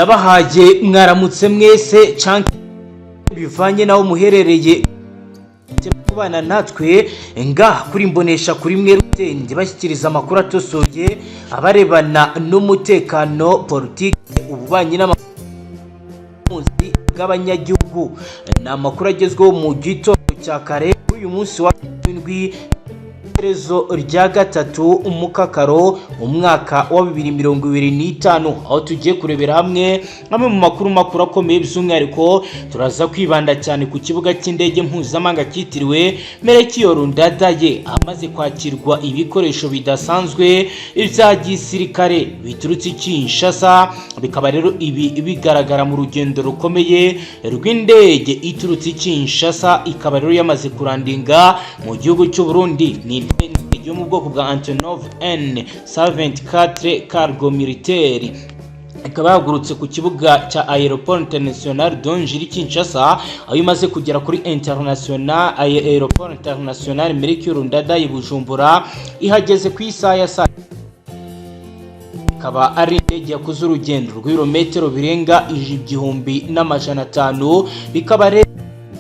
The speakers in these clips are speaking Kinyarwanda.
ndabahaye mwaramutse mwese canke bivanye naho muherereye kubana natwe ngaha kuri mbonesha kuri mwe rutende bashyikiriza amakuru atosoye abarebana n'umutekano politike ububanyi n'amazi bw'abanyagihugu n'amakuru agezweho mu gitondo cya kare uyu munsi wa 7 Terezo rya gatatu umukakaro umwaka wa 2025 aho tugiye kurebera hamwe mu makuru akomeye by'umwihariko turaza kwibanda cyane ku kibuga cy'indege mpuzamahanga cyitiriwe Melchior Ndadaye amaze kwakirwa ibikoresho bidasanzwe bya gisirikare biturutse Kinshasa bikaba rero ibi bigaragara mu rugendo rukomeye rw'indege iturutse Kinshasa ikaba rero yamaze kurandinga mu gihugu cy'u Burundi ni yo mu bwoko bwa Antonov N74 cargo militaire ikaba yagurutse ku kibuga cya Aéroport International d'Angers Kinshasa aho imaze kugera kuri Aéroport International Melchior Ndadaye Bujumbura ihageze ku isaha ya saa ikaba ari indege yakoze urugendo rw'ibirometero birenga 1,500 bikaba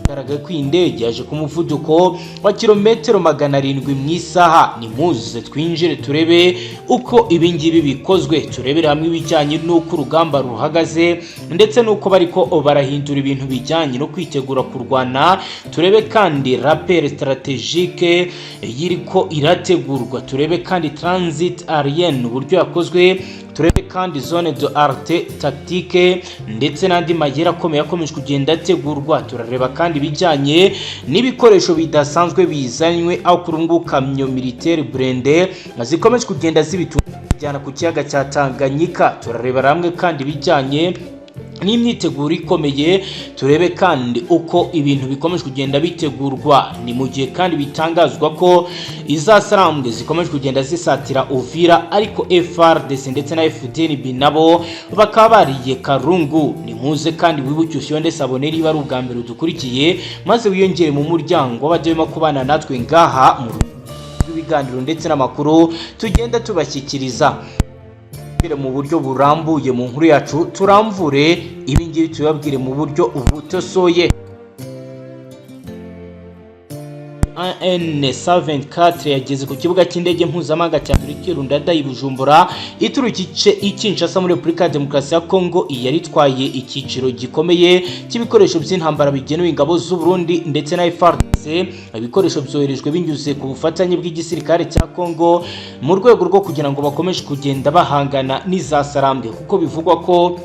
garagaye ko indege yaje ku muvuduko wa kilometero 700 mu isaha. Ni muze twinjire turebe uko ibingibi bikozwe, turebera hamwe ibijyanye n'uko urugamba ruhagaze ndetse n'uko bariko barahindura ibintu bijyanye no kwitegura kurwana. Turebe kandi rappel stratégique yiriko irategurwa, turebe kandi transit aérienne uburyo yakozwe, turebe kandi zone de arte tactique ndetse n'andi magera akomeye akomeje kugenda ategurwa. Turareba kandi bijyanye n'ibikoresho bidasanzwe bizanywe aho kurunguka kamyo militaire blindé zikomeje kugenda zibitujyana ku kiyaga cya Tanganyika. Turareba ramwe kandi bijyanye n'imyiteguro ikomeye, turebe kandi uko ibintu bikomeje kugenda bitegurwa. Ni mu gihe kandi bitangazwa ko izasarambwe zikomeje kugenda zisatira Uvira, ariko FARDC ndetse na FDNB nabo bakaba bariye Karungu. Ni muze kandi wibucyushye ndetse abonera iba ari ubwa mbere udukurikiye, maze wiyongere mu muryango w'abadema kubana natwe ngaha mu biganiro ndetse n'amakuru tugenda tubashyikiriza mu buryo burambuye. Mu nkuru yacu turamvure ibingibi tubabwire mu buryo ubutosoye. N74 yageze ku kibuga cy'indege mpuzamahanga cya Melchior Ndadaye Bujumbura iturukice Kinshasa muri Republika Demokarasi ya Kongo. Yaritwaye ikiciro gikomeye cy'ibikoresho by'intambara bigenewe ingabo z'u Burundi ndetse na FARDC. Ibikoresho byoherejwe binyuze ku bufatanye bw'igisirikare cya Kongo mu rwego rwo kugira ngo bakomeje kugenda bahangana n'izasarambwe, kuko bivugwa ko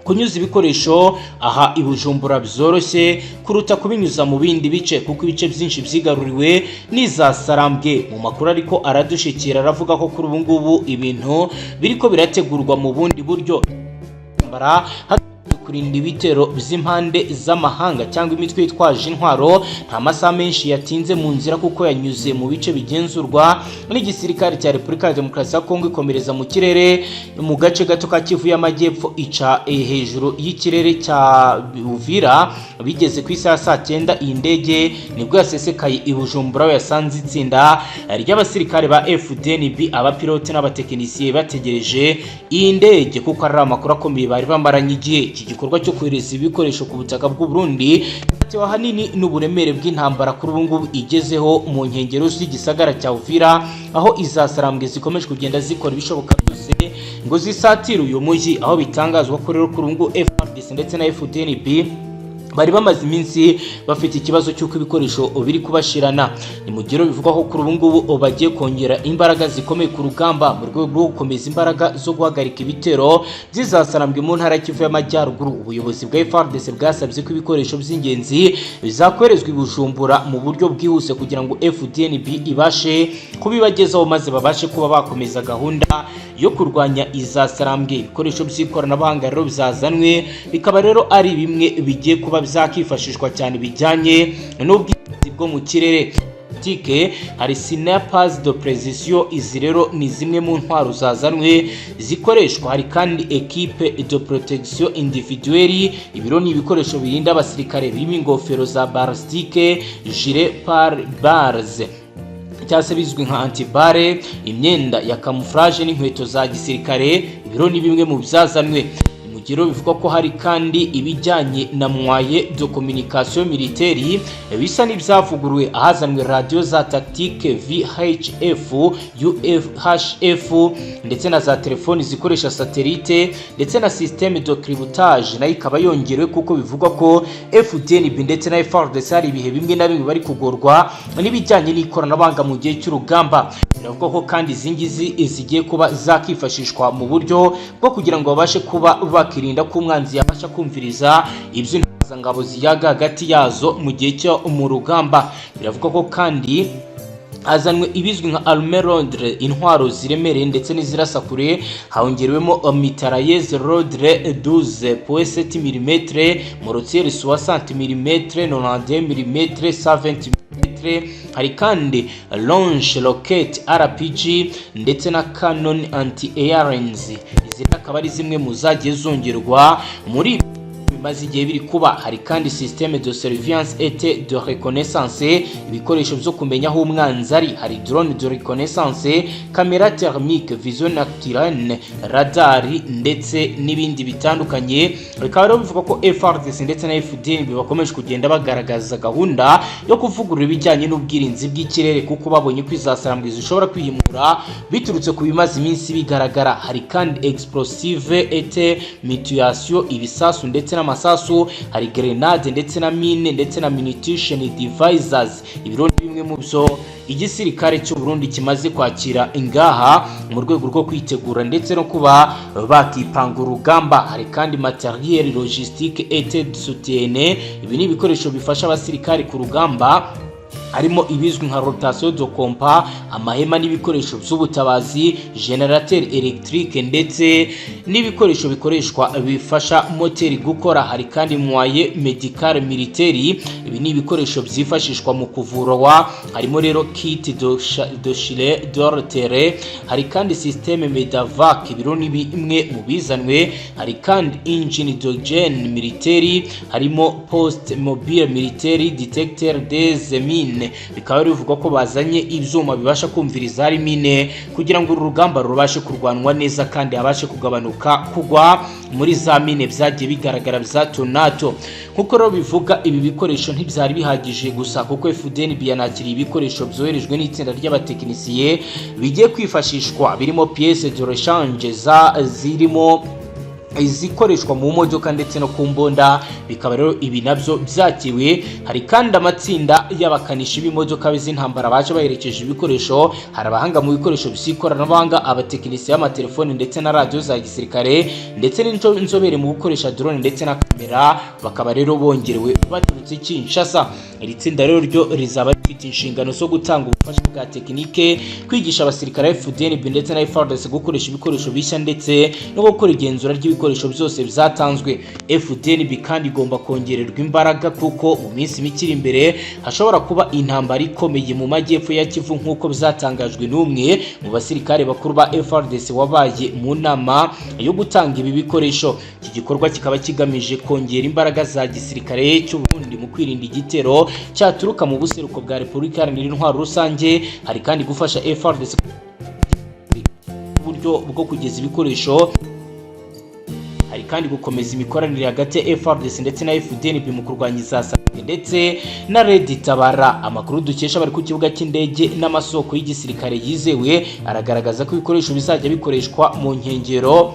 kunyuza ibikoresho aha ibujumbura byoroshye kuruta kubinyuza mu bindi bice, kuko ibice byinshi byigaruriwe n'izasarambwe. Mu makuru ariko aradushikira aravuga ko kuri ubu ngubu ibintu biriko birategurwa mu bundi buryo kurinda ibitero by'impande z'amahanga cyangwa imitwe yitwaje intwaro. Nta masaha menshi yatinze mu nzira kuko yanyuze mu bice bigenzurwa n'igisirikare cya Republika Demokarasi ya Kongo, ikomereza mu kirere mu gace gato ka Kivu y'Amajyepfo ica hejuru y'ikirere cya Uvira. Bigeze ku isaha saa 9 iyi ndege nibwo yasesekaye ibujumbura, yasanze itsinda ry'abasirikare ba FDNB, abapilote n'abatekinisiye bategereje iyi ndege, kuko ari amakuru akomeye bari bamaranye igihe. Igikorwa cyo kohereza ibikoresho ku butaka bw'u Burundi cyatewe ahanini n'uburemere bw'intambara kuri ubu ngubu igezeho mu nkengero z'igisagara cya Uvira, aho izasarambwe zikomeje kugenda zikora ibishoboka byose ngo zisatire uyu mujyi, aho bitangazwa ko rero kuri ubu ngubu FARDC ndetse na FDNB bari bamaze iminsi bafite ikibazo cy'uko ibikoresho biri kubashirana. Ni mu gihe bivugwa ko kuri ubu ngubu bagiye kongera imbaraga zikomeye ku rugamba mu rwego rwo gukomeza imbaraga zo guhagarika ibitero by'izasarambwe mu ntara y'Kivu y'Amajyaruguru. Ubuyobozi bwa FARDC bwasabye ko ibikoresho by'ingenzi bizakorezwa ibujumbura mu buryo bwihuse kugira ngo FDNB ibashe kubibagezaho, maze babashe kuba bakomeza gahunda yo kurwanya izasarambwe. Ibikoresho by'ikoranabuhanga rero bizazanwe, bikaba rero ari bimwe bigiye kuba byakifashishwa cyane bijyanye n'ubwirinzi bwo mu kirere. Hari snipers de precision, izi rero ni zimwe mu ntwaro zazanwe zikoreshwa. Hari kandi equipe de protection individuelle, ibiro ni ibikoresho birinda abasirikare birimo ingofero za ballistique, gilet pare-balles cyangwa se bizwi nka antibare, imyenda ya camouflage n'inkweto za gisirikare. Ibiro ni bimwe mu byazanwe. Mugiro bivuga ko hari kandi ibijyanye na moyen de communication militaire bisa n'ibyavuguruwe ahazanwe radio za tactique VHF, UHF ndetse na za telefoni zikoresha satellite ndetse na systeme de cryptage nayo ikaba yongerewe kuko bivugwa ko FDNB ndetse na FARDC hari ibihe bimwe na bimwe bari kugorwa n'ibijyanye n'ikoranabuhanga mu gihe cy'urugamba. Biravuga ko kandi izingizi zigiye kuba zakifashishwa mu buryo bwo kugira ngo babashe kuba bakirinda ko umwanzi yabasha kumviriza ibyo ngabo ziyaga hagati yazo mu gihe cyo mu rugamba. Biravuga ko kandi hazanwe ibizwi nka arme lourde, intwaro ziremereye ndetse n'izirasa kure, hongerewemo mitrailleuse lourde 12.7 mm, mortier 60 mm, 92 mm, 120 mm, hari kandi launch rocket RPG ndetse na cannon anti-airlines. Izi akaba ari zimwe mu zagiye zongerwa muri bimaze igihe biri kuba. Hari kandi systeme de surveillance et de reconnaissance, ibikoresho byo kumenya aho umwanzi ari. Hari drone de reconnaissance, camera thermique, vision nocturne, radar ndetse n'ibindi bitandukanye. Bikaba rero bivuga ko FARDC ndetse na FDNB bakomeje kugenda bagaragaza gahunda yo kuvugurura ibijyanye n'ubwirinzi bw'ikirere kuko babonye ko izasarambwe zishobora kwiyimura biturutse ku bimaze iminsi bigaragara. Hari kandi explosive et mutation, ibisasu ndetse n'amasasu, hari grenade ndetse na mine ndetse na munition devices. Ibiro bimwe mu byo igisirikare cy'u Burundi kimaze kwakira ingaha mu rwego rwo kwitegura ndetse no kuba bakipanga urugamba. Hari kandi matériel logistique et de soutien, ibi ni ibikoresho bifasha abasirikare ku rugamba, harimo ibizwi nka rotation de compas, amahema n'ibikoresho by'ubutabazi, generateur electrique ndetse n'ibikoresho bikoreshwa bifasha moteri gukora. Hari kandi moyen médical militaire, ibi ni ibikoresho byifashishwa mu kuvura, harimo rero kit de chile d'ortere. Hari kandi systeme medevac, ibiro ni bimwe mu bizanwe. Hari kandi engine de gene militaire, harimo poste mobile militaire, detecteur des mines. Bikaba bivuga ko bazanye ibyuma bibasha kumviriza hari mine kugira ngo urugamba rubashe kurwanwa neza kandi abashe kugabanuka kugwa muri za mine byagiye bigaragara byato nato. Nkuko rero bivuga ibi bikoresho ntibyari bihagije gusa kuko FDNB yanakiriye ibikoresho byoherejwe n'itsinda ry'abatekinisiye bigiye kwifashishwa, birimo pièces de rechange zirimo izikoreshwa mu modoka ndetse no ku mbonda. Bikaba rero ibi nabyo byakiwe. Hari kandi amatsinda y'abakanishi b'imodoka z'intambara baje baherekeje ibikoresho. Hari abahanga mu bikoresho by'ikoranabuhanga, abatekinisiye y'amatelefoni ndetse na radio za gisirikare ndetse n'inzobere mu gukoresha drone ndetse na kamera. Bakaba rero bongerewe baturutse Kinshasa. Iri tsinda rero ryo rizaba rifite inshingano zo gutanga ubufasha bwa tekinike, kwigisha abasirikare FDNB ndetse na FARDC gukoresha ibikoresho bishya ndetse no gukora igenzura ry'ibikoresho byose byatanzwe. FDNB kandi igomba kongererwa imbaraga kuko mu minsi mikiri imbere hashobora kuba intambara ikomeye mu majyepfo ya Kivu nk'uko byatangajwe n'umwe mu basirikare bakuru ba FARDC wabaye mu nama yo gutanga ibi bikoresho. Iki gikorwa kikaba kigamije kongera imbaraga za gisirikare cy'u Burundi mu kwirinda igitero cyaturuka mu buseruko bwa Repubulika Iharanira Intwaro Rusange. Hari kandi gufasha FARDC uburyo bwo kugeza ibikoresho. Hari kandi gukomeza imikoranire hagati ya FARDC ndetse na FDNB mu kurwanya izasabwe ndetse na Red Tabara. Amakuru dukesha bari ku kibuga cy'indege n'amasoko y'igisirikare yizewe aragaragaza ko ibikoresho bizajya bikoreshwa mu nkengero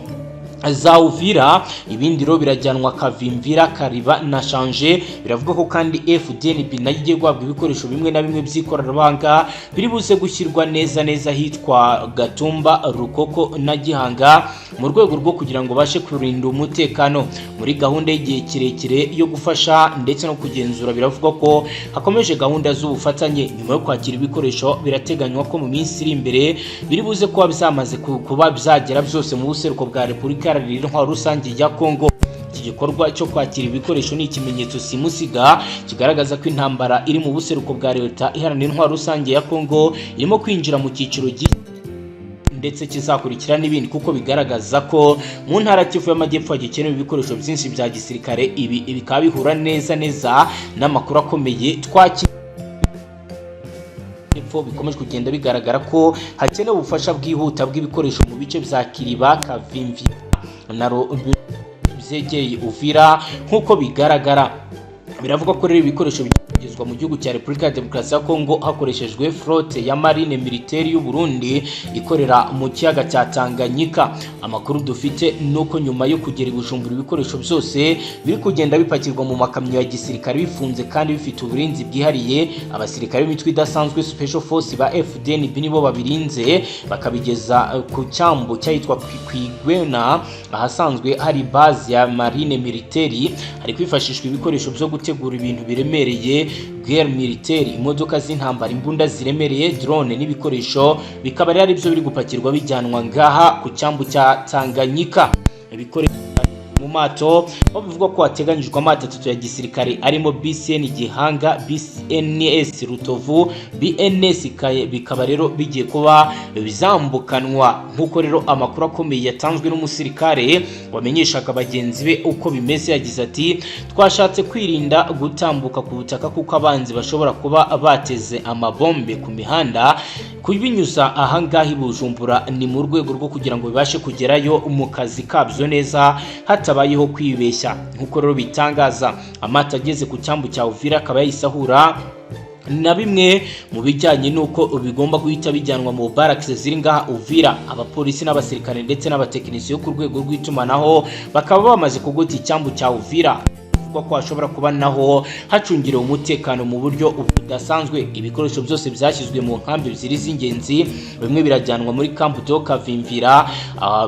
za Uvira, ibindi ro birajyanwa Kavimvira, Kariba na Change. Biravuga ko kandi FDNB nayo igiye guhabwa ibikoresho bimwe na bimwe by'ikoranabuhanga biri buze gushyirwa neza hitwa Gatumba, Rukoko na Gihanga mu rwego rwo kugira ngo bashe kurinda umutekano muri gahunda y'igihe kirekire yo gufasha ndetse no kugenzura. Biravuga ko hakomeje gahunda z'ubufatanye. Nyuma yo kwakira ibikoresho birateganywa ko mu minsi iri imbere biri buze kuba byamaze kuba byagera byose mu buseruko bwa Repubulika Iharanira Intwaro Rusange ya Kongo. Iki gikorwa cyo kwakira ibikoresho ni ikimenyetso simusiga kigaragaza ko intambara iri mu buseruko bwa Leta Iharanira Intwaro Rusange ya Kongo irimo kwinjira mu cyiciro ndetse kizakurikira n'ibindi, kuko bigaragaza ko mu ntara Kivu y'Amajyepfo hagikenewe ibikoresho byinshi bya gisirikare. Ibi bikaba bihura neza n'amakuru akomeye twakira bikomeje kugenda bigaragara ko hakenewe ubufasha bwihuta bw'ibikoresho mu bice bya Kiriba, Kavimvira na zegereye Uvira nk'uko bigaragara. Biravuga ko rero ibikoresho bigezwa mu gihugu cya Repubulika ya Demokarasi ya Kongo hakoreshejwe flotte ya marine militaire y'u Burundi ikorera mu kiyaga cya Tanganyika. Amakuru dufite nuko nyuma yo kugera Bujumbura ibikoresho byose biri kugenda bipakirwa mu makamyo ya gisirikare bifunze kandi bifite uburinzi bwihariye. Abasirikare b'imitwe idasanzwe Special Force ba FDNB nibo babirinze bakabigeza ku cyambu cyitwa Kwigwena ahasanzwe hari base ya marine militaire. Hari kwifashishwa ibikoresho byo gutegura ibintu biremereye, guerre militaire, imodoka z'intambara, imbunda ziremereye, drone n'ibikoresho bikaba ari byo biri gupakirwa bijyanwa ngaha ku cyambu cya Tanganyika. Ibikoresho mu mato bavuga ko hateganyijwe amato atatu ya gisirikare arimo BCN Gihanga, BNS Rutovu, BNS bikaba rero bigiye kuba bizambukanwa. Nkuko rero amakuru akomeye yatanzwe n'umusirikare wamenyeshaga bagenzi be uko bimeze, yagize ati twashatse kwirinda gutambuka ku butaka kuko abanzi bashobora kuba bateze amabombe ku mihanda. Kubinyuza ahangaha Bujumbura ni mu rwego rwo kugira ngo bibashe kugerayo mu kazi kabyo neza hatabayeho kwibeshya. Nkuko rero bitangaza, amato ageze ku cyambu cya Uvira akaba yisahura na bimwe mu bijyanye nuko bigomba guhita bijyanwa mu barracks ziri ngaha Uvira. Abapolisi n'abasirikare ndetse n'abatekinisiye ku rwego rw'itumanaho bakaba bamaze kugota icyambu cya Uvira ko hashobora kuba naho hacungiriwe umutekano mu buryo budasanzwe. Ibikoresho byose byashyizwe mu nkambi ebyiri z'ingenzi, bimwe birajyanwa muri Camp de Kavimvira,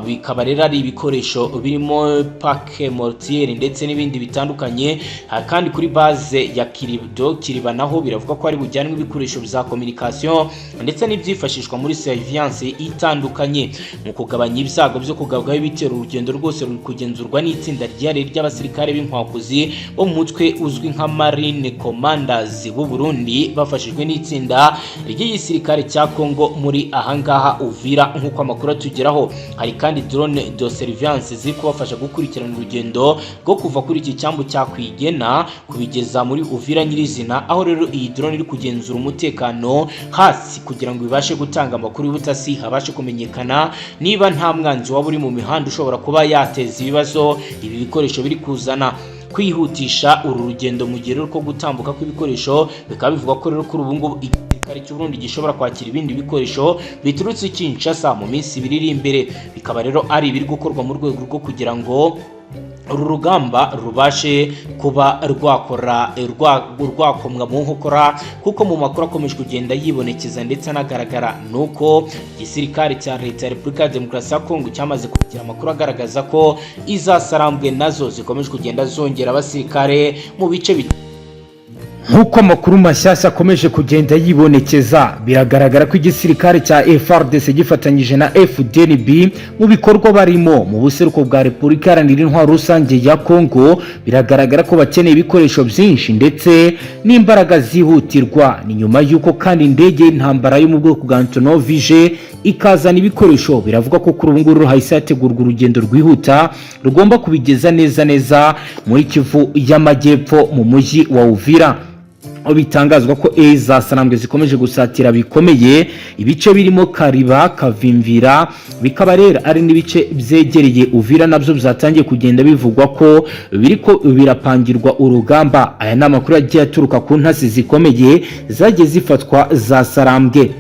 bikaba rero ari ibikoresho birimo paquet mortier ndetse n'ibindi bitandukanye. Kandi kuri base ya Kiriba naho biravuga ko ari bujyanwe ibikoresho bya communication ndetse n'ibyifashishwa muri surveillance itandukanye. Mu kugabanya ibyago byo kugabwaho ibitero, urugendo rwose ruri kugenzurwa n'itsinda ry'abasirikare b'inkwakuzi bo mu mutwe uzwi nka Marine Commanders b'u Burundi bafashijwe n'itsinda ry'igisirikare cya Kongo muri ahangaha Uvira. Nk'uko amakuru atugeraho, hari kandi drone de surveillance ziri kubafasha gukurikirana urugendo rwo kuva kuri iki cyambu cya Kwigena kubigeza muri Uvira nyirizina, aho rero iyi drone iri kugenzura umutekano hasi kugira ngo ibashe gutanga amakuru y'ubutasi, habashe kumenyekana niba nta mwanzi waba uri mu mihanda ushobora kuba yateza ibibazo ibi bikoresho biri kuzana. Kwihutisha uru rugendo mu gihe rwo gutambuka kw'ibikoresho bikaba bivuga ko rero kuri ubu ngubu igisirikare cy'u Burundi gishobora kwakira ibindi bikoresho biturutse Kinshasa mu minsi ibiri iri imbere. Bikaba rero ari ibiri gukorwa mu rwego rwo kugira ngo uru rugamba rubashe kuba rwakomwa mu nkokora, kuko mu makuru akomeje kugenda yibonekeza ndetse anagaragara nuko igisirikare cya leta ya Repubulika ya Demokarasi ya Kongo cyamaze kugira amakuru agaragaza ko izasarambwe nazo zikomeje kugenda zongera abasirikare mu bice Nk'uko amakuru mashyashya akomeje kugenda yibonekeza, biragaragara ko igisirikare cya FARDC gifatanyije na FDNB mu bikorwa barimo mu buseruko bwa Repubulika Iharanira Intwaro Rusange ya Kongo, biragaragara ko bakeneye ibikoresho byinshi ndetse n'imbaraga zihutirwa. Ni nyuma y'uko kandi indege y'intambara yo mu bwoko bwa Antonov ikazana ibikoresho. Biravuga ko kuri ubu ngubu hahise hategurwa urugendo rwihuta rugomba kubigeza neza muri Kivu y'Amajyepfo mu mujyi wa Uvira. Bitangazwa ko za sanambwe zikomeje gusatira bikomeye ibice birimo Kariba, Kavimvira, bikaba rero ari n'ibice byegereye Uvira nabyo byatangiye kugenda bivugwa ko biriko birapangirwa urugamba. Aya n'amakuru agiye aturuka ku ntasi zikomeye zagiye zifatwa za Sarambwe.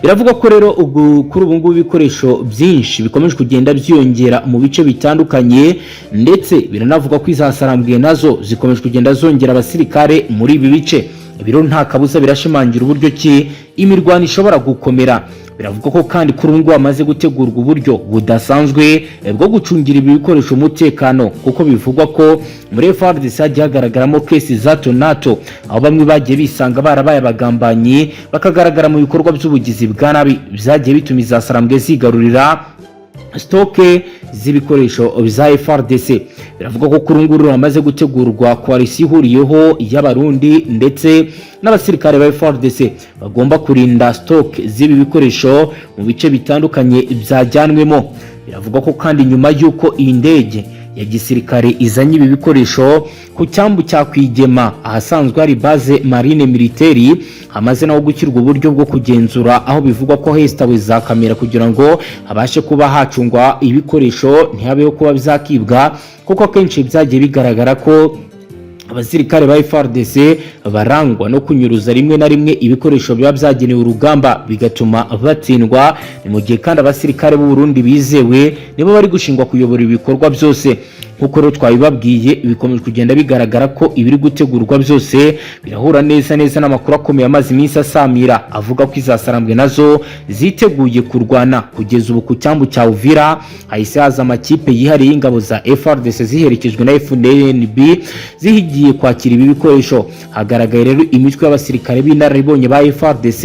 Biravuga ko rero kuri ubu ngubu ibikoresho byinshi bikomeje kugenda byiyongera mu bice bitandukanye, ndetse biranavuga ko izasarambwe nazo zikomeje kugenda zongera abasirikare muri ibi bice. Biro nta kabuza birashimangira uburyo ki imirwano ishobora gukomera. Biravuga ko kandi kuri ubu ngubu amaze gutegurwa uburyo budasanzwe bwo gucungira ibi bikoresho umutekano, kuko bivugwa ko muri FARDC hagiye hagaragaramo kesi za NATO, aho bamwe bagiye bisanga barabaye abagambanyi bakagaragara mu bikorwa by'ubugizi bwa nabi byagiye bituma izasarambwe zigarurira stoke z'ibikoresho bya FARDC. Biravuga ko kuri nguru hamaze gutegurwa coalition ihuriyeho y'abarundi ndetse n'abasirikare ba FARDC bagomba kurinda stoke z'ibi bikoresho mu bice bitandukanye byajyanwemo. Biravuga ko kandi nyuma y'uko iyi ndege ya gisirikare izanye ibi bikoresho ku cyambu cya Kwigema ahasanzwe hari base marine militaire hamaze naho gushyirwa uburyo bwo kugenzura aho bivugwa ko hestawe za kamera kugira ngo habashe kuba hacungwa ibikoresho ntihabeho kuba byakibwa kuko akenshi byagiye bigaragara ko abasirikare ba FARDC barangwa no kunyuruza rimwe na rimwe ibikoresho biba byagenewe urugamba bigatuma batsindwa. Ni mu gihe kandi abasirikare b'u Burundi bizewe nibo bari gushingwa kuyobora ibikorwa byose nkuko rero twabibabwiye bikomeje kugenda bigaragara ko ibiri gutegurwa byose birahura neza n'amakuru akomeye amazi iminsi asamira avuga ko izasarambwe nazo ziteguye kurwana kugeza ubu ku cyambu cya Uvira hahise haza amakipe yihariye y'ingabo za FARDC ziherekejwe na FDNB zihigiye kwakira ibi bikoresho. Hagaragaye rero imitwe y'abasirikare b'inararibonye ba FARDC,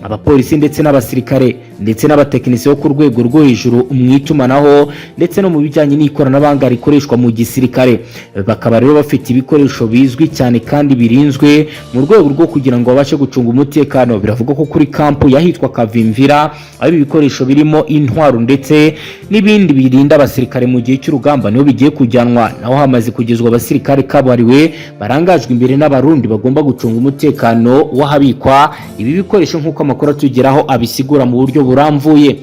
abapolisi ndetse n'abasirikare ndetse n'abatekinisiye bo ku rwego rwo hejuru mu itumanaho ndetse no mu bijyanye n'ikoranabuhanga rikoreshwa mu gisirikare. Bakaba rero bafite ibikoresho bizwi cyane kandi birinzwe mu rwego rwo kugira ngo babashe gucunga umutekano. Biravuga ko kuri kampu yahitwa Kavimvira aho ibi bikoresho birimo intwaro ndetse n'ibindi birinda abasirikare mu gihe cy'urugamba niho bigiye kujyanwa, naho hamaze kugezwa abasirikare kabariwe barangajwe imbere n'abarundi bagomba gucunga umutekano w'ahabikwa ibi bikoresho nk'uko amakuru atugeraho abisigura mu buryo buramvuye.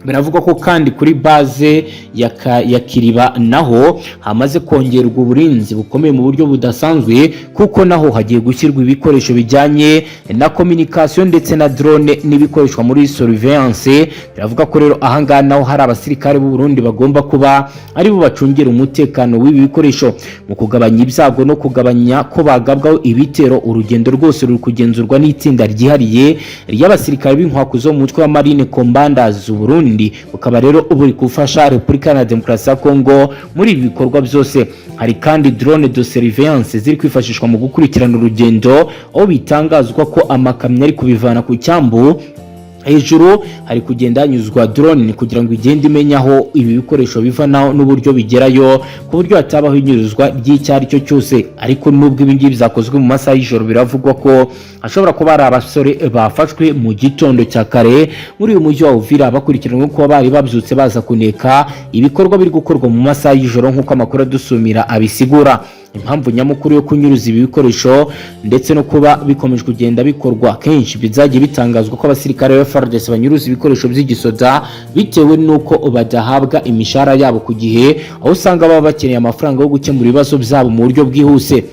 Biravuga ko kandi kuri base ya Kiriba naho hamaze kongerwa uburinzi bukomeye mu buryo budasanzwe kuko naho hagiye gushyirwa ibikoresho bijyanye na communication ndetse na drone n'ibikoreshwa muri surveillance. Biravuga ko rero ahangaha naho hari abasirikare b'u Burundi bagomba kuba ari bo bacungera umutekano w'ibi bikoresho mu kugabanya ibyago no kugabanya ko bagabwaho ibitero. Urugendo rwose ruri kugenzurwa n'itsinda ryihariye ry'abasirikare b'inkwakuzo mu mutwe wa Marine Commanders z'u Burundi, ukaba rero uburi gufasha Repubulika ya Demokarasi ya Kongo muri ibi bikorwa byose. Hari kandi drone de surveillance ziri kwifashishwa mu gukurikirana urugendo aho bitangazwa ko amakamyo ari kubivana ku cyambu hejuru hari kugenda hanyuzwa drone kugira ngo igende imenya aho ibi bikoresho biva n'uburyo bigerayo ku buryo hatabaho inyuruzwa ry'icyari cyo cyose. Ariko nubwo ibi ngibi bizakozwe mu masaha y'ijoro biravugwa ko hashobora kuba ari abasore bafashwe mu gitondo cya kare muri uyu mujyi wa Uvira bakurikiranwe kuba bari babyutse baza kuneka ibikorwa biri gukorwa mu masaha y'ijoro nk'uko amakuru adusumira abisigura. Impamvu nyamukuru yo kunyuruza ibi bikoresho ndetse no kuba bikomeje kugenda bikorwa kenshi bizagiye bitangazwa ko abasirikare ba FARDC banyuruza ibikoresho by'igisoda bitewe nuko badahabwa imishahara yabo ku gihe, aho usanga baba bakeneye amafaranga yo gukemura ibibazo byabo mu buryo bwihuse.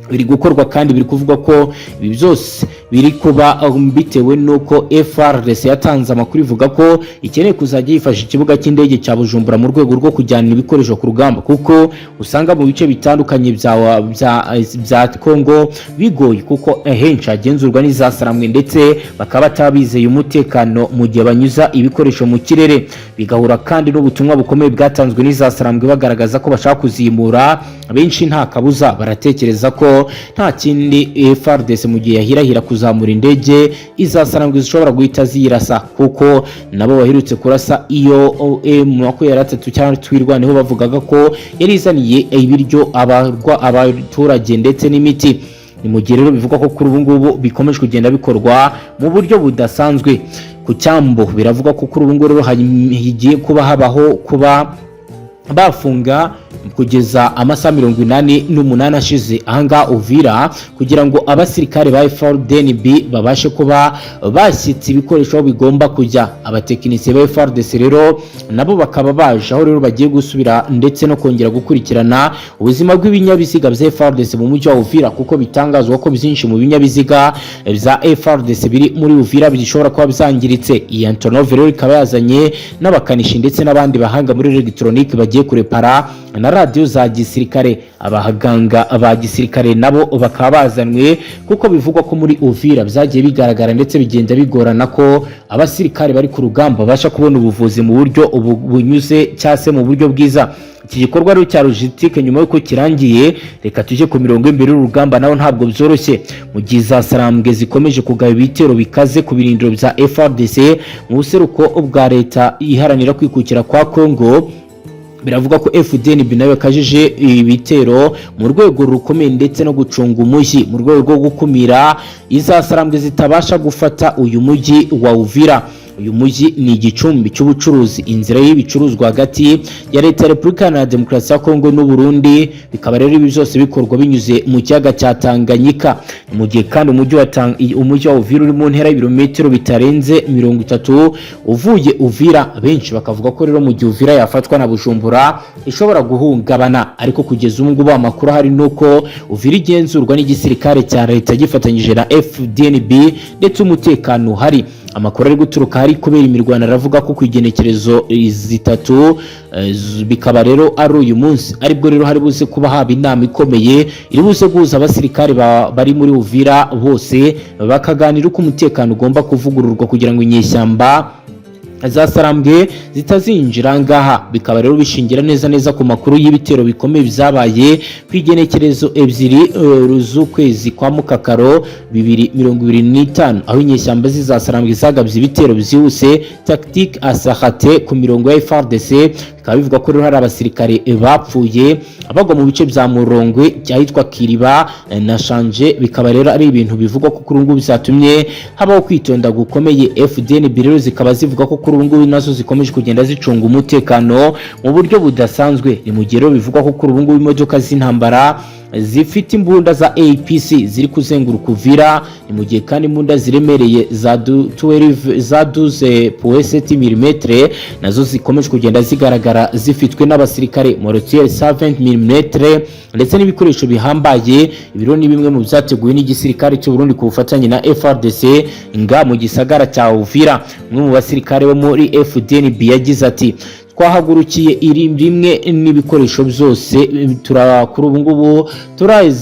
Biri gukorwa kandi biri kuvuga ko ibi byose biri kuba bitewe nuko FARDC yatanze amakuru ivuga ko ikeneye kuzajya yifasha ikibuga cy'indege cya Bujumbura mu rwego rwo kujyana ibikoresho ku rugamba kuko usanga mu bice bitandukanye bya Kongo bigoye kuko henshi hagenzurwa n'izasaramwe ndetse bakaba batabizeye umutekano mu gihe banyuza ibikoresho mu kirere. Bigahura kandi n'ubutumwa bukomeye bwatanzwe n'izasaramwe bagaragaza ko bashaka kuzimura. Benshi nta kabuza baratekereza ko nta kindi FARDC mu gihe yahirahira kuzamura indege izasarangwa zishobora guhita zirasa kuko nabo baherutse kurasa iyo M23 cyangwa twirwaneho bavugaga ko yari izaniye ibiryo abaturage ndetse n'imiti. Ni mu gihe rero bivuga ko kuri ubu ngubu bikomeje kugenda bikorwa mu buryo budasanzwe ku cyambo. Biravuga ko kuri ubu ngubu rero hagiye kuba habaho kuba bafunga kugeza amasaha 88 ashize ahanga Uvira kugira ngo abasirikare ba FARDC babashe kuba bashyitse ibikoresho bigomba kujya. Abatekinisiye ba FARDC rero nabo bakaba baje aho rero bagiye gusubira ndetse no kongera gukurikirana ubuzima bw'ibinyabiziga bya FARDC mu mujyi wa Uvira kuko bitangazwa ko byinshi mu binyabiziga bya FARDC biri muri Uvira bishobora kuba byangiritse. Iyi Antonov rero ikaba yazanye n'abakanishi ndetse n'abandi bahanga muri electronique bagiye kurepara na radio za gisirikare. Abahaganga ba gisirikare nabo bakaba bazanwe kuko bivugwa ko muri Uvira byagiye bigaragara ndetse bigenda bigorana ko abasirikare bari ku rugamba basha kubona ubuvuzi mu buryo bunyuze cyase mu buryo bwiza. Iki gikorwa rero cya logistique nyuma yuko kirangiye, reka tuje ku mirongo imbere y'urugamba naho ntabwo byoroshye mu gihe zasarambwe zikomeje kugaba ibitero bikaze ku birindiro bya FARDC mu buseruko bwa leta iharanira kwikukira kwa Kongo. Biravuga ko FDNB nayo yakajije ibitero mu rwego rukomeye ndetse no gucunga umujyi mu rwego rwo gukumira izasarambwe zitabasha gufata uyu mujyi wa Uvira. uyu mujyi ni igicumbi cy'ubucuruzi, inzira y'ibicuruzwa hagati ya leta ya Repubulika ya Demokarasi ya Kongo n'u Burundi, bikaba rero ibi byose bikorwa binyuze mu kiyaga cya Tanganyika. Mu gihe kandi umujyi wa Uvira uri mu ntera y'ibirometero bitarenze 30 uvuye Uvira, benshi bakavuga ko rero mu gihe Uvira yafatwa na Bujumbura ishobora guhungabana, ariko kugeza ubu ngubu amakuru hari nuko Uvira igenzurwa n'igisirikare cya leta gifatanyije na FDNB ndetse umutekano hari. Amakuru ari guturuka hari kubera imirwano aravuga ko kwigenekerezo zitatu bikaba rero ari uyu munsi aribwo rero hari buze kuba haba inama ikomeye iri buze guhuza abasirikare bari muri Uvira bose bakaganira uko umutekano ugomba kuvugururwa kugira ngo inyeshyamba zasarambwe zitazinjira ngaha. Bikaba rero bishingira neza ku makuru y'ibitero bikomeye byabaye kwigenekerezo 2 z'ukwezi kwa Mukakaro 2025, aho inyeshyamba zizasarambwe zagabye ibitero byihuse tactique asahate ku mirongo ya FARDC. Bikaba bivuga ko rero hari abasirikare bapfuye abagwa mu bice bya Murongwe cyahitwa Kiriba na Shanje. Bikaba rero ari ibintu bivugwa ko kuri ngo bizatumye habaho kwitonda gukomeye. FDNB rero zikaba zivuga ko kuri ngo nazo zikomeje kugenda zicunga umutekano mu buryo budasanzwe. Ni mu gihe rero bivugwa ko kuri ngo imodoka z'intambara zifite imbunda za APC ziri kuzenguruka Uvira. Ni mu gihe kandi imbunda ziremereye za 12.7 mm nazo zikomeje kugenda zigaragara zifitwe n'abasirikare mortier 7 mm ndetse n'ibikoresho bihambaye. Ibiro ni bimwe mu byateguwe n'igisirikare cy'u Burundi ku bufatanye na FARDC nga mu gisagara cya Uvira. Umwe mu basirikare bo muri FDNB yagize ati twahagurukiye rimwe n'ibikoresho byose kuri ubu ngubu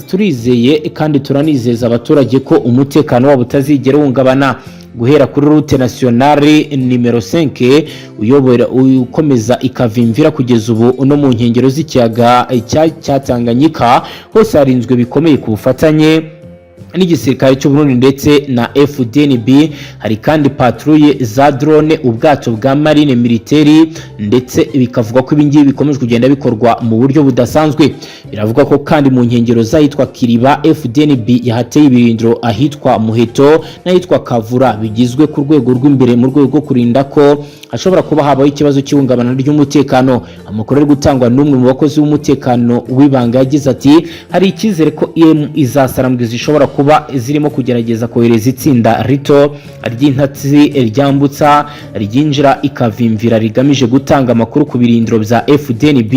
turizeye kandi turanizeza abaturage ko umutekano wabo utazigera uhungabana. Guhera kuri route nationale nimero 5 uyobora ukomeza ikavimvira kugeza ubu no mu nkengero z'ikiyaga cya Tanganyika hose harinzwe bikomeye ku bufatanye n'igisirikare cy'u Burundi ndetse na FDNB. Hari kandi patrouille za drone, ubwato bwa marine militaire, ndetse bikavuga ko ibingibi bikomeje kugenda bikorwa mu buryo budasanzwe. Biravuga ko kandi mu nkengero zahitwa Kiriba FDNB yahateye ibirindiro ahitwa Muheto n'ahitwa Kavura bigizwe ku rwego rw'imbere mu rwego rwo kurinda ko hashobora kuba habaho ikibazo cy'ihungabana ry'umutekano. Amakuru ari gutangwa n'umwe mu bakozi b'umutekano w'ibanga yagize ati hari icyizere ko izasarambwe zishobora kuba zirimo kugerageza kohereza itsinda rito ry'intatsi ryambutsa ryinjira ikavimvira rigamije gutanga amakuru ku birindiro bya FDNB,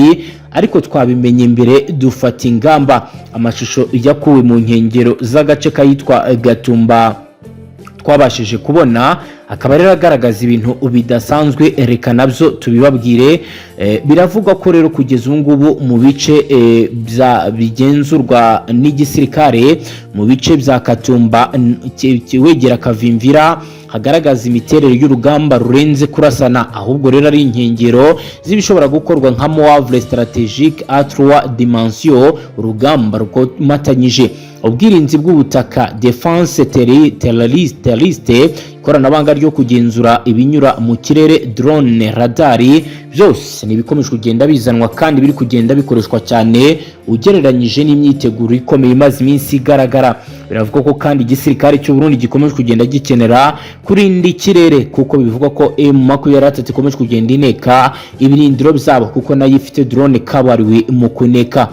ariko twabimenye mbere dufata ingamba. Amashusho yakuwe mu nkengero z'agace kayitwa Gatumba twabashije kubona akaba rero agaragaza ibintu bidasanzwe, reka nabyo tubibabwire. Biravugwa ko rero kugeza ubu ngubu mu bice bigenzurwa n'igisirikare mu bice bya Katumba wegera Kavimvira hagaragaza imiterere y'urugamba rurenze kurasana, ahubwo rero ari inkengero z'ibishobora gukorwa nka Moavre stratégique à 3 dimensions, urugamba rukomatanyije ubwirinzi bw'ubutaka defense terroriste, ikoranabuhanga ryo kugenzura ibinyura mu kirere drone radari, byose ni bikomeje kugenda bizanwa kandi biri kugenda bikoreshwa cyane ugereranyije n'imyiteguro ikomeye imaze iminsi igaragara. Biravuga ko kandi igisirikare cy'u Burundi gikomeje kugenda gikenera kurinda ikirere kuko bivuga ko M23 ikomeje kugenda ineka ibirindiro byabo kuko nayo ifite drone kabariwe mu kuneka.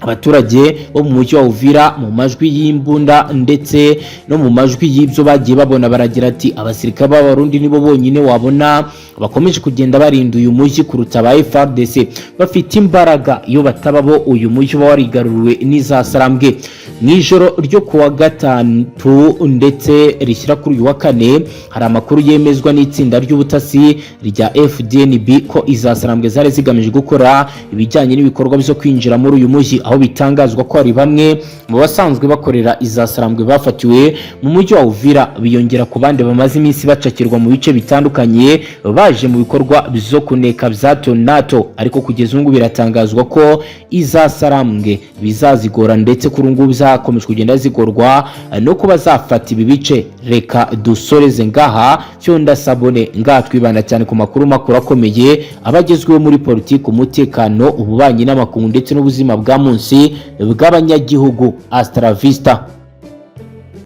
Abaturage bo mu mujyi wa Uvira mu majwi y'imbunda ndetse no mu majwi y'ibyo bagiye babona baragira ati abasirikare b'Abarundi nibo bonyine wabona bakomeje kugenda barinda uyu mujyi kuruta aba FARDC. Bafite imbaraga iyo batababo uyu mujyi warigaruriwe n'izasarambwe. Nijoro ryo kuwa gatatu ndetse rishyira kuri uyu wa kane hari amakuru yemezwa n'itsinda ry'ubutasi rya FDNB ko izasarambwe zari zigamije gukora ibijyanye n'ibikorwa byo kwinjira muri uyu mujyi, aho bitangazwa ko hari bamwe mu basanzwe bakorera izasarambwe bafatiwe mu mujyi wa Uvira biyongera ku bandi bamaze iminsi bacakirwa mu bice bitandukanye baje mu bikorwa byo kuneka bya NATO, ariko kugeza ubu biratangazwa ko izasarambwe bizazigora ndetse kuri ubu bizakomeje kugenda zigorwa no kuba zafata ibi bice. Reka dusoreze ngaha Fyonda Sabone ngaha twibanda cyane ku makuru akomeye abagezweho muri politiki, umutekano, ububanyi n'amakungu ndetse n'ubuzima bwa munsi bw'abanyagihugu. Astra Vista.